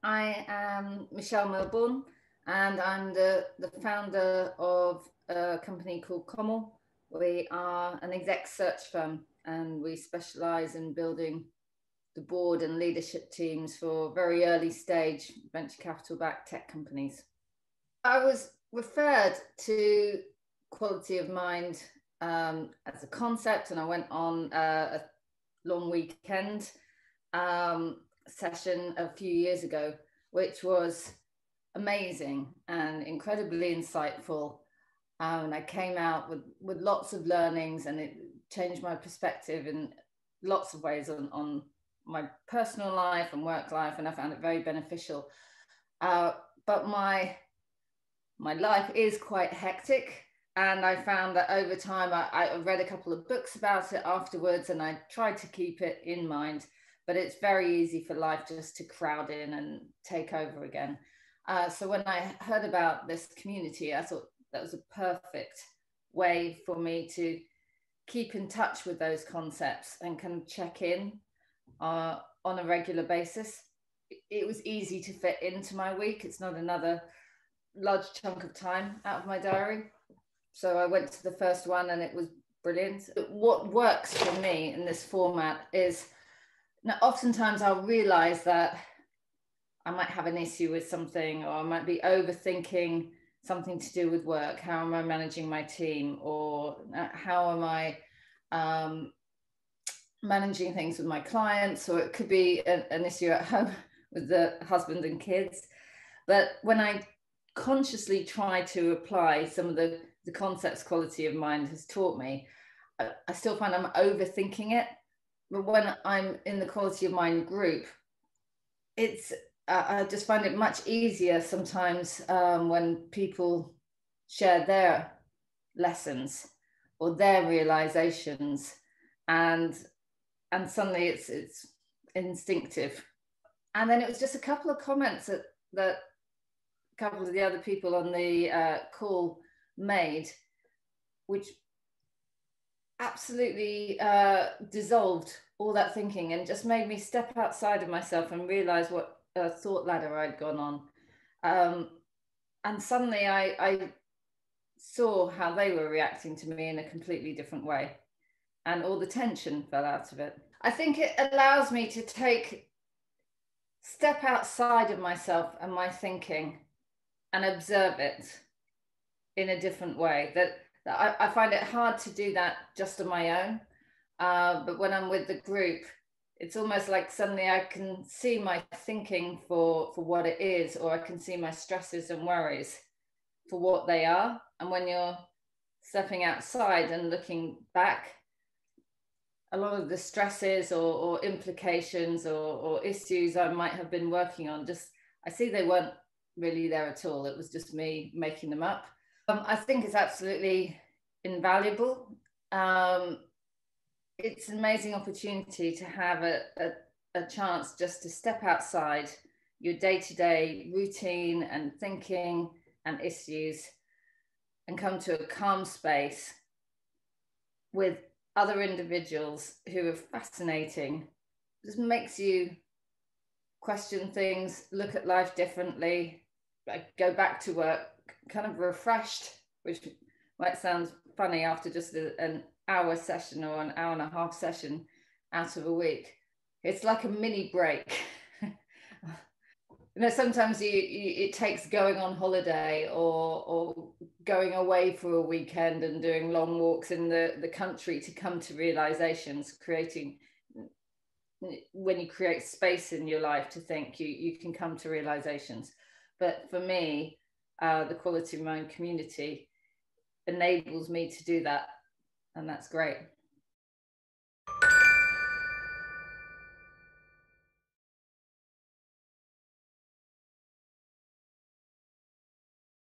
I am Michelle Milbourn, and I'm the founder of a company called Kommol. We are an exec search firm, and we specialize in building the board and leadership teams for very early stage venture capital backed tech companies. I was referred to quality of mind as a concept, and I went on a long weekend session a few years ago, which was amazing and incredibly insightful. And I came out with lots of learnings, and it changed my perspective in lots of ways on my personal life and work life, and I found it very beneficial. But my life is quite hectic, and I found that over time I read a couple of books about it afterwards, and I tried to keep it in mind, but it's very easy for life just to crowd in and take over again. So when I heard about this community, I thought that was a perfect way for me to keep in touch with those concepts and can check in on a regular basis. It was easy to fit into my week. It's not another large chunk of time out of my diary. So I went to the first one and it was brilliant. What works for me in this format is, now oftentimes I'll realize that I might have an issue with something, or I might be overthinking something to do with work. How am I managing my team? Or how am I managing things with my clients? Or it could be an issue at home with the husband and kids. But when I consciously try to apply some of the concepts quality of mind has taught me, I still find I'm overthinking it. But when I'm in the quality of mind group, it's I just find it much easier sometimes when people share their lessons or their realizations, and suddenly it's instinctive. And then it was just a couple of comments that a couple of the other people on the call made, which absolutely dissolved all that thinking and just made me step outside of myself and realize what thought ladder I'd gone on. And suddenly I saw how they were reacting to me in a completely different way, and all the tension fell out of it. I think it allows me to step outside of myself and my thinking and observe it in a different way. That I find it hard to do that just on my own. But when I'm with the group, it's almost like suddenly I can see my thinking for what it is, or I can see my stresses and worries for what they are. And when you're stepping outside and looking back, a lot of the stresses or implications or issues I might have been working on, I see they weren't really there at all. It was just me making them up. I think it's absolutely invaluable. It's an amazing opportunity to have a chance just to step outside your day-to-day routine and thinking and issues and come to a calm space with other individuals who are fascinating. It just makes you question things, look at life differently, go back to work kind of refreshed, which might sound funny after just an hour session or an hour and a half session out of a week. It's like a mini break. Sometimes it takes going on holiday or going away for a weekend and doing long walks in the country to come to realizations, when you create space in your life to think, you can come to realizations. But for me, the Quality of Mind community enables me to do that, and that's great.